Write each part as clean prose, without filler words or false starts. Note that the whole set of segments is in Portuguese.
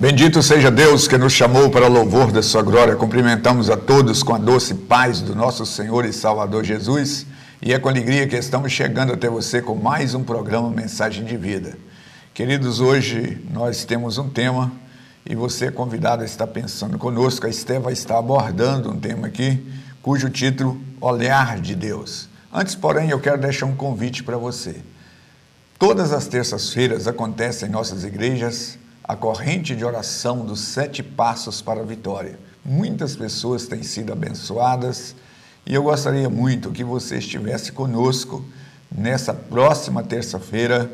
Bendito seja Deus que nos chamou para louvor da sua glória. Cumprimentamos a todos com a doce paz do nosso Senhor e Salvador Jesus. E é com alegria que estamos chegando até você com mais um programa Mensagem de Vida. Queridos, hoje nós temos um tema e você é convidado a estar pensando conosco. A Esté vai estar abordando um tema aqui, cujo título, Olhar de Deus. Antes, porém, eu quero deixar um convite para você. Todas as terças-feiras acontece em nossas igrejas a corrente de oração dos 7 passos para a vitória. Muitas pessoas têm sido abençoadas e eu gostaria muito que você estivesse conosco nessa próxima terça-feira,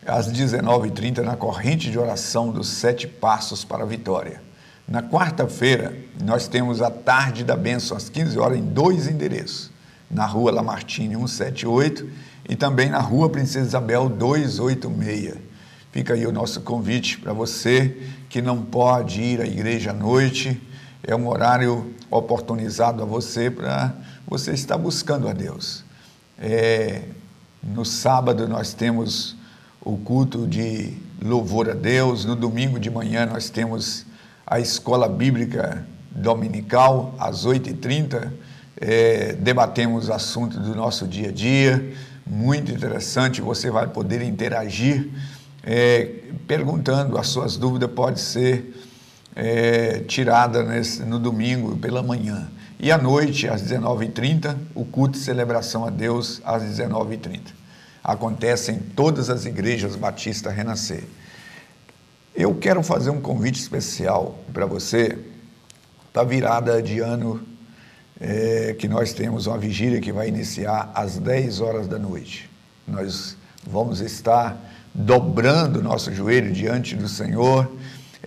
às 19h30, na corrente de oração dos 7 passos para a vitória. Na quarta-feira, nós temos a tarde da bênção, às 15 horas, em 2 endereços. Na rua Lamartine 178 e também na rua Princesa Isabel 286. Fica aí o nosso convite para você que não pode ir à igreja à noite. É um horário oportunizado a você para você estar buscando a Deus. No sábado nós temos o culto de louvor a Deus. No domingo de manhã nós temos a escola bíblica dominical às 8h30. Debatemos assuntos do nosso dia a dia. Muito interessante, você vai poder interagir perguntando. As suas dúvidas podem ser tiradas no domingo pela manhã. E à noite, às 19h30, o culto de celebração a Deus às 19h30. Acontece em todas as igrejas Batista Renascer. Eu quero fazer um convite especial para você, para a virada de ano, que nós temos uma vigília que vai iniciar às 10 horas da noite. Nós vamos estar dobrando nosso joelho diante do Senhor,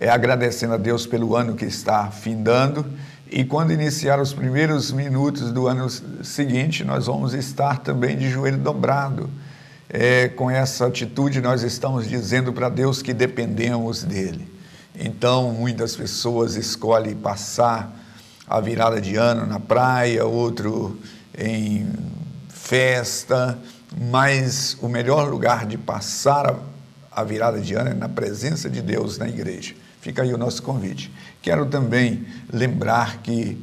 agradecendo a Deus pelo ano que está findando, e quando iniciar os primeiros minutos do ano seguinte, nós vamos estar também de joelho dobrado. Com essa atitude, nós estamos dizendo para Deus que dependemos dEle. Então, muitas pessoas escolhem passar a virada de ano na praia, outro em festa, mas o melhor lugar de passar a virada de ano é na presença de Deus na igreja. Fica aí o nosso convite. Quero também lembrar que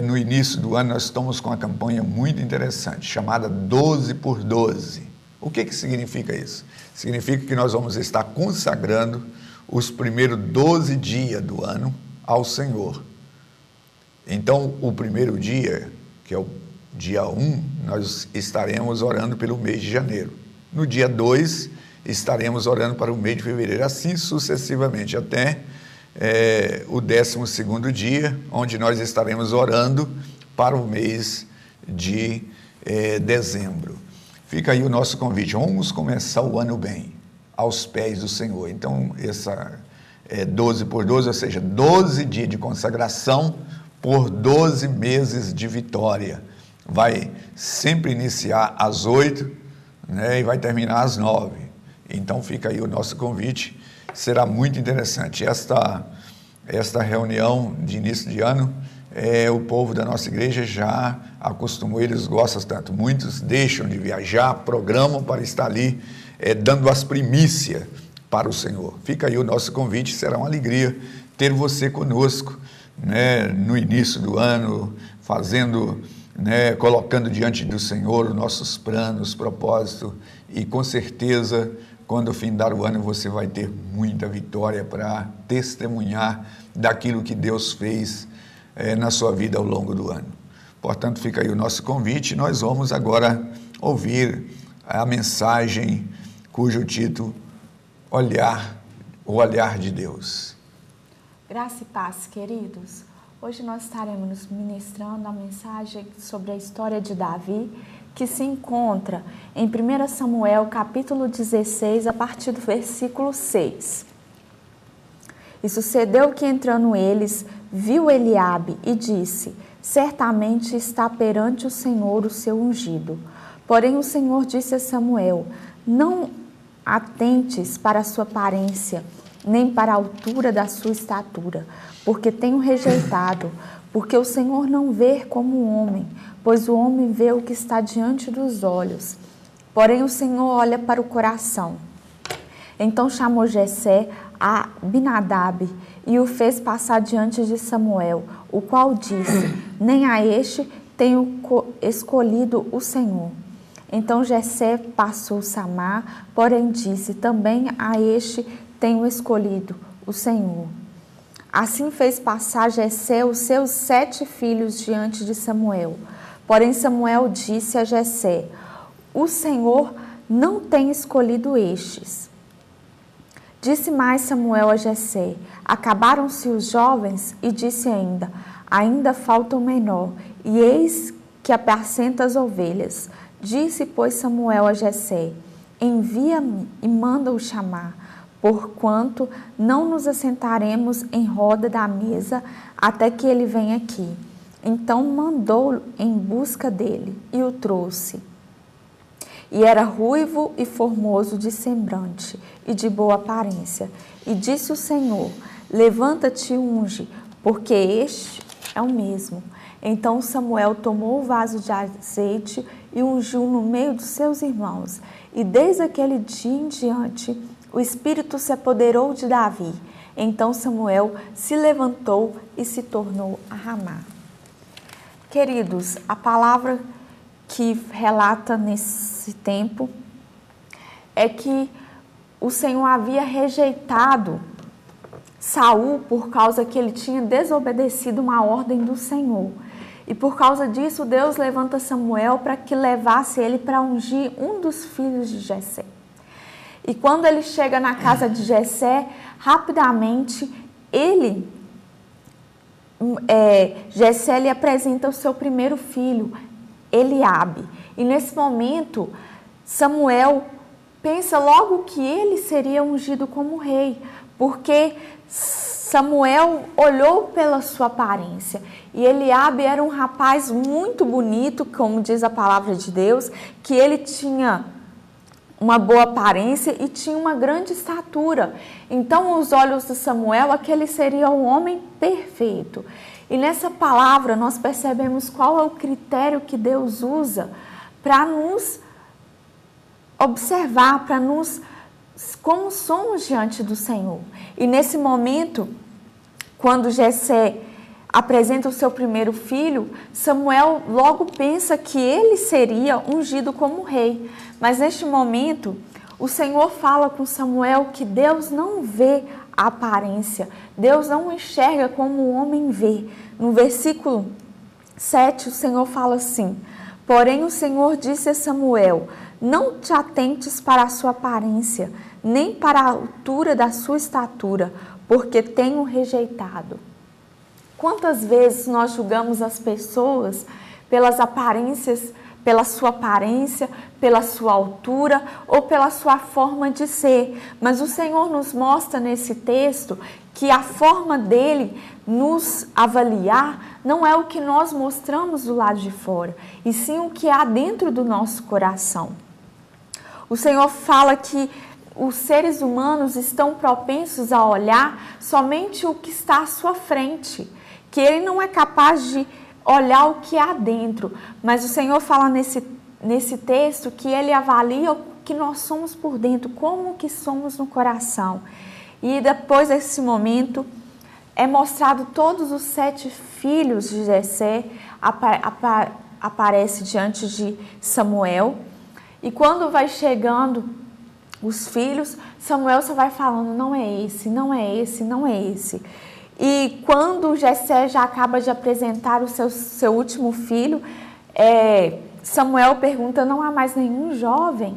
no início do ano nós estamos com uma campanha muito interessante, chamada 12 por 12. O que significa isso? Significa que nós vamos estar consagrando os primeiros 12 dias do ano ao Senhor. Então, o primeiro dia, que é o dia 1, nós estaremos orando pelo mês de janeiro. No dia 2, estaremos orando para o mês de fevereiro, assim sucessivamente, até o 12º dia, onde nós estaremos orando para o mês de dezembro. Fica aí o nosso convite. Vamos começar o ano bem, aos pés do Senhor. Então, essa 12 por 12, ou seja, 12 dias de consagração por 12 meses de vitória. Vai sempre iniciar às 8, e vai terminar às 9. Então fica aí o nosso convite, será muito interessante. Esta reunião de início de ano, o povo da nossa igreja já acostumou, eles gostam tanto. Muitos deixam de viajar, programam para estar ali, dando as primícias para o Senhor. Fica aí o nosso convite, será uma alegria ter você conosco, no início do ano, fazendo, colocando diante do Senhor os nossos planos, propósitos, e com certeza, quando findar o ano, você vai ter muita vitória para testemunhar daquilo que Deus fez na sua vida ao longo do ano. Portanto, fica aí o nosso convite. Nós vamos agora ouvir a mensagem cujo título, O Olhar de Deus. Graça e paz, queridos. Hoje nós estaremos ministrando a mensagem sobre a história de Davi, que se encontra em 1 Samuel, capítulo 16, a partir do versículo 6. E sucedeu que, entrando eles, viu Eliabe e disse: certamente está perante o Senhor o seu ungido. Porém o Senhor disse a Samuel: não atentes para a sua aparência, nem para a altura da sua estatura, porque tenho rejeitado, porque o Senhor não vê como o homem, pois o homem vê o que está diante dos olhos, porém o Senhor olha para o coração. Então chamou Jessé a Abinadab e o fez passar diante de Samuel, o qual disse: nem a este tenho escolhido o Senhor. Então Jessé passou Samar, porém disse: também a este tenho escolhido o Senhor. Assim fez passar Jessé os seus 7 filhos diante de Samuel. Porém Samuel disse a Jessé: o Senhor não tem escolhido estes. Disse mais Samuel a Jessé: acabaram-se os jovens? E disse ainda falta o menor, e eis que apacenta as ovelhas. Disse, pois, Samuel a Jessé: envia-me e manda-o chamar, porquanto não nos assentaremos em roda da mesa até que ele venha aqui. Então mandou em busca dele e o trouxe. E era ruivo e formoso de semblante e de boa aparência. E disse o Senhor: levanta-te e unge, porque este é o mesmo. Então Samuel tomou o vaso de azeite e ungiu no meio dos seus irmãos. E desde aquele dia em diante, o Espírito se apoderou de Davi. Então Samuel se levantou e se tornou a Ramá. Queridos, a palavra que relata nesse tempo é que o Senhor havia rejeitado Saul por causa que ele tinha desobedecido uma ordem do Senhor. E por causa disso, Deus levanta Samuel para que levasse ele para ungir um dos filhos de Jessé. E quando ele chega na casa de Jessé, rapidamente Jessé lhe apresenta o seu primeiro filho, Eliabe. E nesse momento, Samuel pensa logo que ele seria ungido como rei, porque Samuel olhou pela sua aparência. E Eliabe era um rapaz muito bonito, como diz a palavra de Deus, que ele tinha uma boa aparência e tinha uma grande estatura. Então, aos olhos de Samuel, aquele seria o homem perfeito. E nessa palavra nós percebemos qual é o critério que Deus usa para nos observar, para nos como somos diante do Senhor. E nesse momento, quando Jessé apresenta o seu primeiro filho, Samuel logo pensa que ele seria ungido como rei. Mas neste momento, o Senhor fala com Samuel que Deus não vê a aparência, Deus não enxerga como o homem vê. No versículo 7, o Senhor fala assim: porém o Senhor disse a Samuel: não te atentes para a sua aparência, nem para a altura da sua estatura, porque tenho rejeitado. Quantas vezes nós julgamos as pessoas pelas aparências, pela sua aparência, pela sua altura ou pela sua forma de ser? Mas o Senhor nos mostra nesse texto que a forma dele nos avaliar não é o que nós mostramos do lado de fora, e sim o que há dentro do nosso coração. O Senhor fala que os seres humanos estão propensos a olhar somente o que está à sua frente, que ele não é capaz de olhar o que há dentro. Mas o Senhor fala nesse texto que ele avalia o que nós somos por dentro, como que somos no coração. E depois desse momento é mostrado todos os 7 filhos de Jessé aparece diante de Samuel. E quando vai chegando os filhos, Samuel só vai falando: não é esse, não é esse, não é esse. E quando Jessé já acaba de apresentar o seu último filho, Samuel pergunta: não há mais nenhum jovem?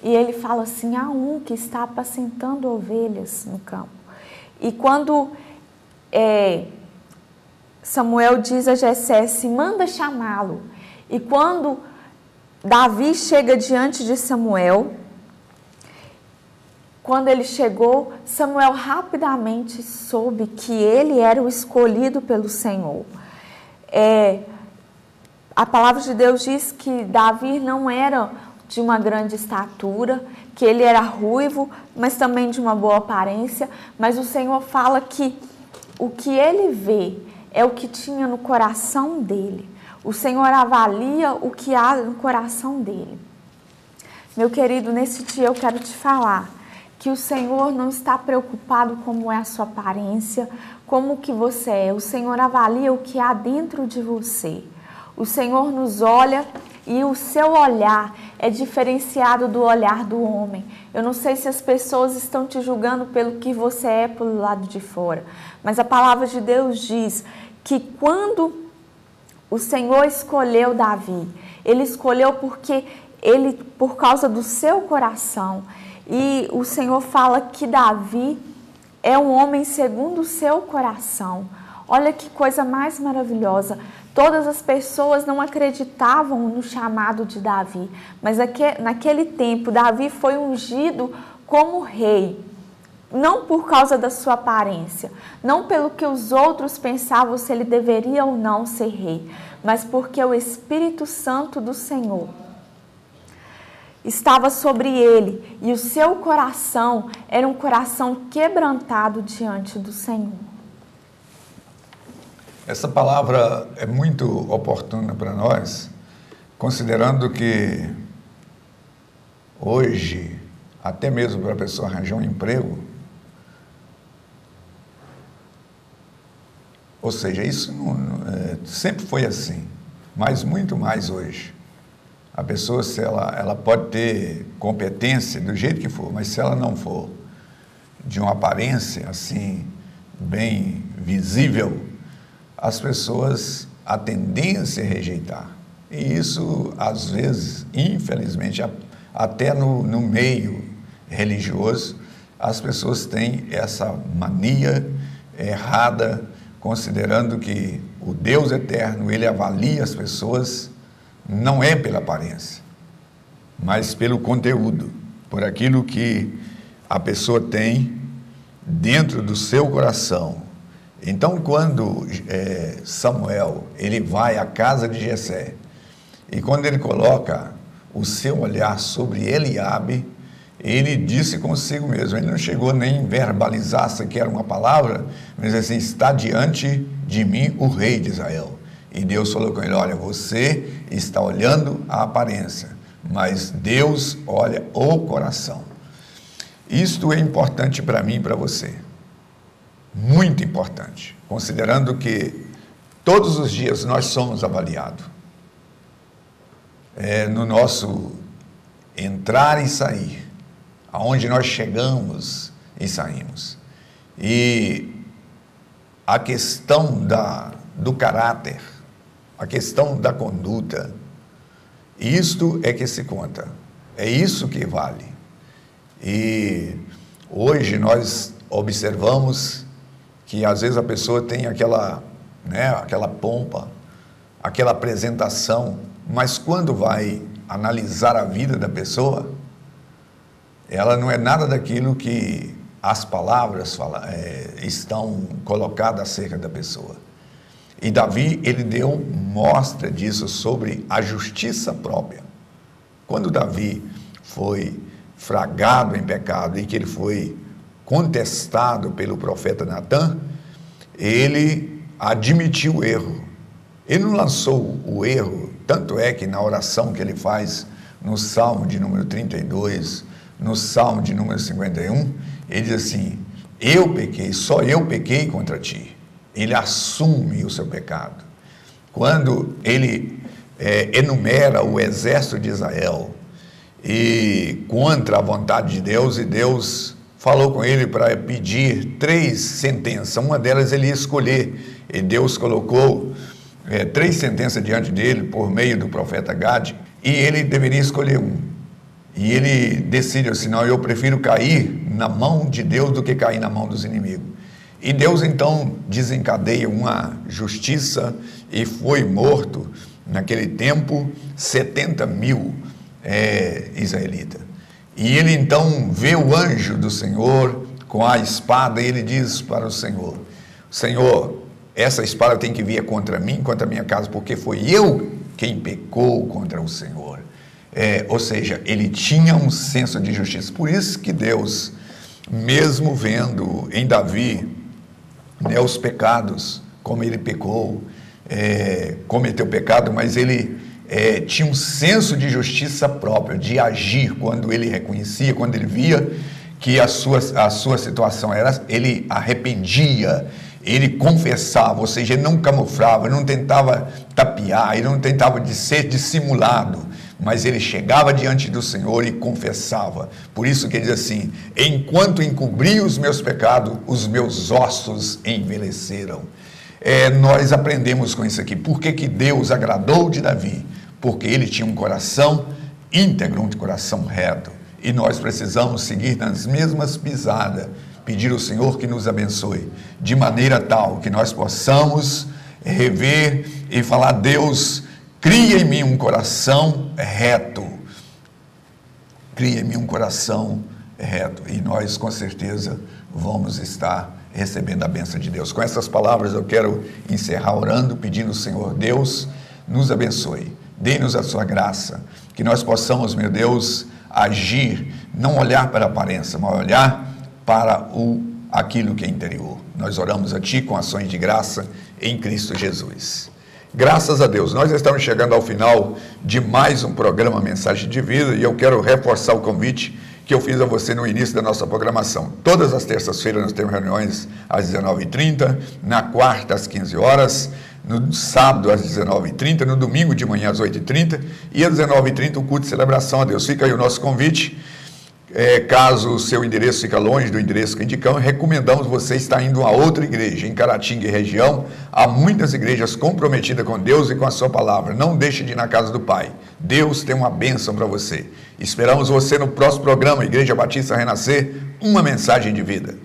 E ele fala assim: há um que está apacentando ovelhas no campo. E quando Samuel diz a Jessé: se manda chamá-lo. E quando Davi chega diante de Samuel, quando ele chegou, Samuel rapidamente soube que ele era o escolhido pelo Senhor. A palavra de Deus diz que Davi não era de uma grande estatura, que ele era ruivo, mas também de uma boa aparência. Mas o Senhor fala que o que ele vê é o que tinha no coração dele. O Senhor avalia o que há no coração dele. Meu querido, nesse dia eu quero te falar que o Senhor não está preocupado como é a sua aparência, como que você é. O Senhor avalia o que há dentro de você. O Senhor nos olha e o seu olhar é diferenciado do olhar do homem. Eu não sei se as pessoas estão te julgando pelo que você é pelo lado de fora, mas a palavra de Deus diz que quando o Senhor escolheu Davi, Ele escolheu por causa do seu coração. E o Senhor fala que Davi é um homem segundo o seu coração. Olha que coisa mais maravilhosa. Todas as pessoas não acreditavam no chamado de Davi, mas naquele tempo Davi foi ungido como rei. Não por causa da sua aparência, não pelo que os outros pensavam se ele deveria ou não ser rei, mas porque o Espírito Santo do Senhor estava sobre ele e o seu coração era um coração quebrantado diante do Senhor. Essa palavra é muito oportuna para nós, considerando que hoje, até mesmo para a pessoa arranjar um emprego, ou seja, isso sempre foi assim, mas muito mais hoje. A pessoa, se ela pode ter competência do jeito que for, mas se ela não for de uma aparência assim, bem visível, as pessoas, a tendência é rejeitar. E isso, às vezes, infelizmente, até no meio religioso, as pessoas têm essa mania errada, considerando que o Deus eterno, Ele avalia as pessoas, não é pela aparência, mas pelo conteúdo, por aquilo que a pessoa tem dentro do seu coração. Então, quando Samuel, ele vai à casa de Jessé, e quando ele coloca o seu olhar sobre Eliabe, ele disse consigo mesmo, ele não chegou nem verbalizar sequer uma palavra, mas assim, está diante de mim o rei de Israel. E Deus falou com ele, olha, você está olhando a aparência, mas Deus olha o coração. Isto é importante para mim e para você. Muito importante, considerando que todos os dias nós somos avaliados. No nosso entrar e sair, aonde nós chegamos e saímos. E a questão do caráter, a questão da conduta, isto é que se conta, é isso que vale. E hoje nós observamos que às vezes a pessoa tem aquela pompa, aquela apresentação, mas quando vai analisar a vida da pessoa, ela não é nada daquilo que as palavras estão colocadas acerca da pessoa. E Davi, ele deu mostra disso sobre a justiça própria. Quando Davi foi fragado em pecado e que ele foi contestado pelo profeta Natã, ele admitiu o erro. Ele não lançou o erro, tanto é que na oração que ele faz no Salmo de número 32, no Salmo de número 51, ele diz assim, eu pequei, só eu pequei contra ti. Ele assume o seu pecado. Quando ele enumera o exército de Israel e contra a vontade de Deus, e Deus falou com ele para pedir 3 sentenças, uma delas ele ia escolher, e Deus colocou 3 sentenças diante dele por meio do profeta Gade, e ele deveria escolher um. E ele decide assim, não, eu prefiro cair na mão de Deus do que cair na mão dos inimigos. E Deus então desencadeia uma justiça e foi morto naquele tempo 70.000 israelitas. E ele então vê o anjo do Senhor com a espada e ele diz para o Senhor, Senhor, essa espada tem que vir contra mim, contra a minha casa, porque foi eu quem pecou contra o Senhor. Ou seja, ele tinha um senso de justiça. Por isso que Deus, mesmo vendo em Davi os pecados, como ele pecou, cometeu pecado, mas ele tinha um senso de justiça própria, de agir quando ele reconhecia, quando ele via que a sua situação era, ele arrependia, ele confessava, ou seja, ele não camuflava, ele não tentava tapear, ele não tentava ser dissimulado, mas ele chegava diante do Senhor e confessava. Por isso que ele diz assim: enquanto encobri os meus pecados, os meus ossos envelheceram. Nós aprendemos com isso aqui. Por que Deus agradou de Davi? Porque ele tinha um coração íntegro, um coração reto. E nós precisamos seguir nas mesmas pisadas, pedir ao Senhor que nos abençoe, de maneira tal que nós possamos rever e falar: Deus, cria em mim um coração reto. Cria em mim um coração reto. E nós, com certeza, vamos estar recebendo a bênção de Deus. Com essas palavras eu quero encerrar orando, pedindo ao Senhor: Deus, nos abençoe, dê-nos a sua graça, que nós possamos, meu Deus, agir, não olhar para a aparência, mas olhar para aquilo que é interior. Nós oramos a Ti com ações de graça em Cristo Jesus. Graças a Deus, nós estamos chegando ao final de mais um programa Mensagem de Vida, e eu quero reforçar o convite que eu fiz a você no início da nossa programação. Todas as terças-feiras nós temos reuniões às 19h30, na quarta às 15 horas, no sábado às 19h30, no domingo de manhã às 8h30 e às 19h30 o culto de celebração a Deus. Fica aí o nosso convite. Caso o seu endereço fica longe do endereço que indicamos, recomendamos você estar indo a outra igreja. Em Caratinga e região, há muitas igrejas comprometidas com Deus e com a sua palavra. Não deixe de ir na casa do Pai. Deus tem uma bênção para você. Esperamos você no próximo programa, Igreja Batista Renascer, uma mensagem de vida.